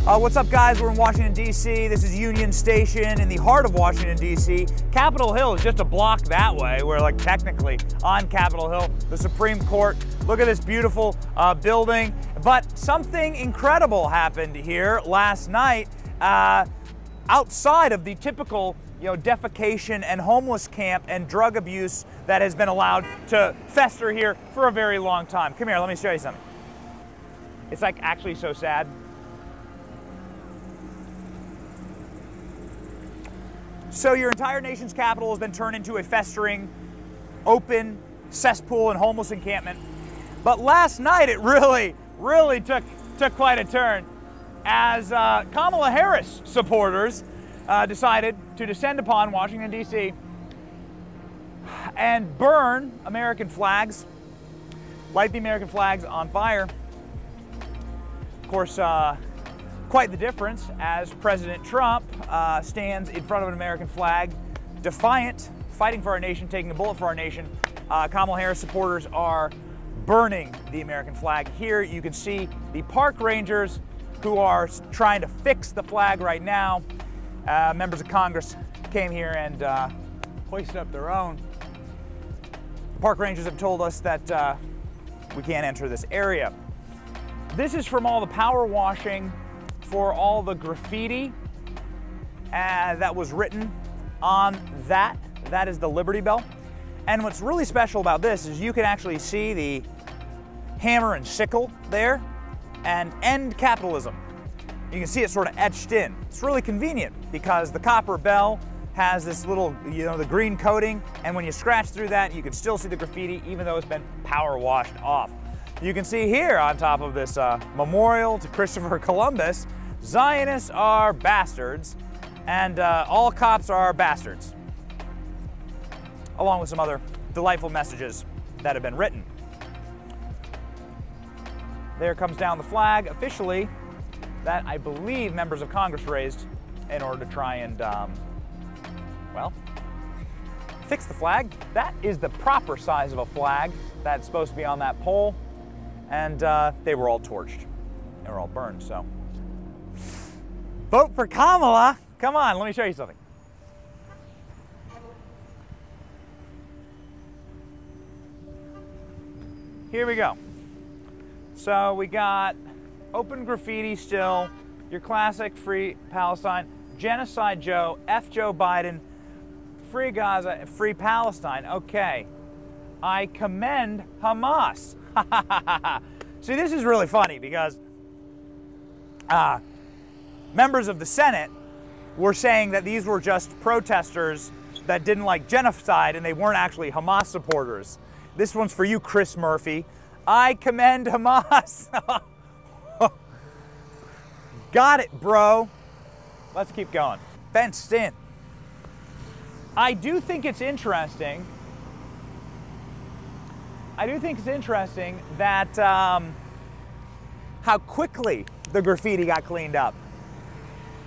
What's up, guys? We're in Washington, D.C. This is Union Station in the heart of Washington, D.C. Capitol Hill is just a block that way. We're like technically on Capitol Hill, the Supreme Court. Look at this beautiful building. But something incredible happened here last night outside of the typical defecation and homeless camp and drug abuse that has been allowed to fester here for a very long time. Come here, let me show you something. It's like actually so sad. So your entire nation's capital has been turned into a festering, open cesspool and homeless encampment. But last night it really took quite a turn as Kamala Harris supporters decided to descend upon Washington, D.C. and burn American flags, light the American flags on fire. Of course, quite the difference as President Trump stands in front of an American flag, defiant, fighting for our nation, taking a bullet for our nation. Kamala Harris supporters are burning the American flag. Here you can see the park rangers who are trying to fix the flag right now. Members of Congress came here and hoisted up their own. Park rangers have told us that we can't enter this area. This is from all the power washing for all the graffiti that was written on that. That is the Liberty Bell. And what's really special about this is you can actually see the hammer and sickle there and end capitalism. You can see it sort of etched in. It's really convenient because the copper bell has this little, the green coating, and when you scratch through that, you can still see the graffiti even though it's been power washed off. You can see here on top of this memorial to Christopher Columbus, Zionists are bastards, and all cops are bastards, along with some other delightful messages that have been written. There comes down the flag officially that I believe members of Congress raised in order to try and, well, fix the flag. That is the proper size of a flag that's supposed to be on that pole, and they were all torched. They were all burned, so. Vote for Kamala. Come on, let me show you something. Here we go. So we got open graffiti still, your classic Free Palestine, Genocide Joe, F Joe Biden, Free Gaza, Free Palestine. Okay, I commend Hamas. See, this is really funny because members of the Senate were saying that these were just protesters that didn't like genocide and they weren't actually Hamas supporters. This one's for you, Chris Murphy. I commend Hamas. Got it, bro. Let's keep going. Fenced in. I do think it's interesting. That how quickly the graffiti got cleaned up.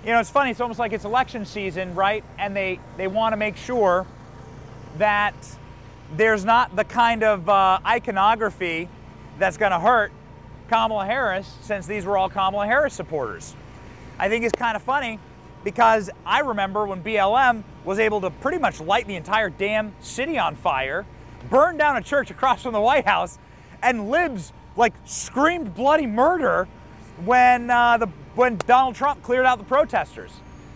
It's funny, it's almost like it's election season, right? And they want to make sure that there's not the kind of iconography that's going to hurt Kamala Harris, since these were all Kamala Harris supporters. I think it's kind of funny because I remember when BLM was able to pretty much light the entire damn city on fire, burn down a church across from the White House, and libs like screamed bloody murder when Donald Trump cleared out the protesters.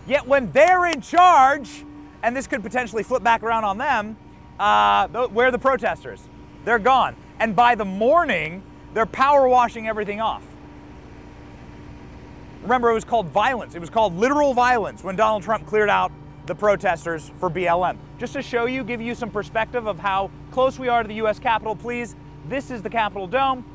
Yet when they're in charge, and this could potentially flip back around on them, where are the protesters? They're gone. And by the morning, they're power washing everything off. Remember, it was called violence. It was called literal violence when Donald Trump cleared out the protesters for BLM. Just to show you, give you some perspective of how close we are to the U.S. Capitol, please. This is the Capitol Dome.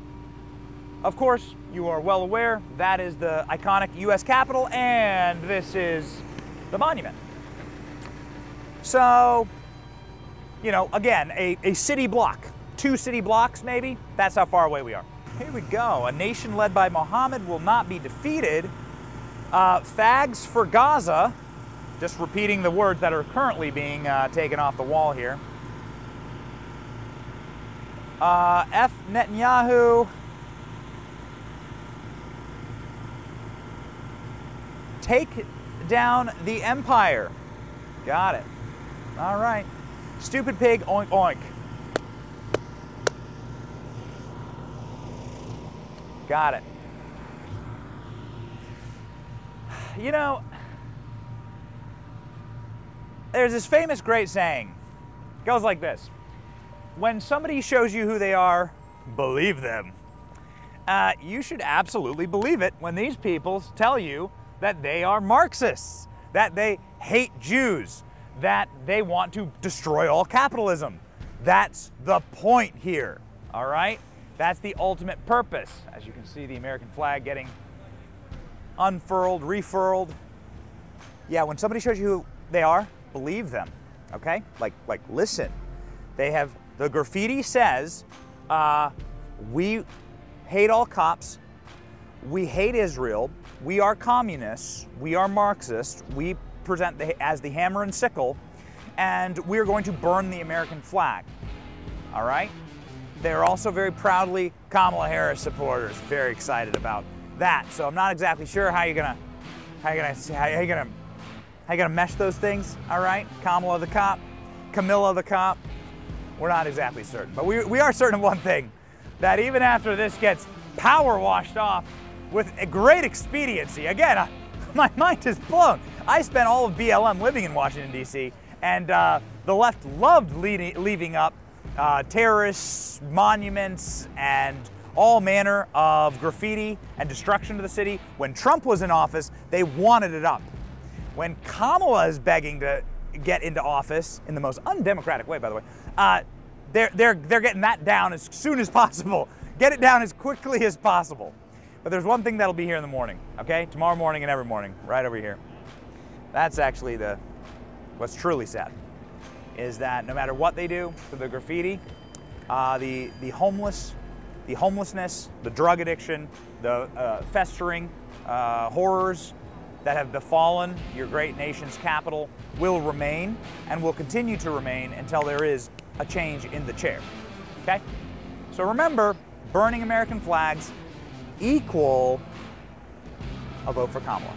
Of course, you are well aware that is the iconic U.S. Capitol, and this is the monument. So, again, a city block, 2 city blocks maybe, that's how far away we are. Here we go. A nation led by Mohammed will not be defeated. Fags for Gaza. Just repeating the words that are currently being taken off the wall here. F Netanyahu. take down the empire. Got it. All right. Stupid pig, oink, oink. Got it. You know, there's this famous great saying. It goes like this. When somebody shows you who they are, believe them. You should absolutely believe it when these people tell you that they are Marxists, that they hate Jews, that they want to destroy all capitalism. That's the point here, all right? That's the ultimate purpose. As you can see, the American flag getting unfurled, refurled. Yeah, when somebody shows you who they are, believe them, okay? Like listen. They have, the graffiti says, we hate all cops, we hate Israel, we are communists, we are Marxists, we present as the hammer and sickle, and we're going to burn the American flag, all right? They're also very proudly Kamala Harris supporters, very excited about that. So I'm not exactly sure how you're gonna mesh those things, all right? Kamala the cop, Camilla the cop. We're not exactly certain, but we are certain of one thing, that even after this gets power washed off with a great expediency, again, my mind is blown. I spent all of BLM living in Washington, D.C., and the left loved leaving up terrorists, monuments, and all manner of graffiti and destruction to the city. When Trump was in office, they wanted it up. When Kamala is begging to get into office, in the most undemocratic way, by the way, they're getting that down as soon as possible. Get it down as quickly as possible. But there's one thing that'll be here in the morning, okay? Tomorrow morning and every morning, right over here. That's actually what's truly sad, is that no matter what they do to the graffiti, the homelessness, the drug addiction, the festering horrors that have befallen your great nation's capital will remain and will continue to remain until there is a change in the chair, okay? So remember, burning American flags equal a vote for Kamala.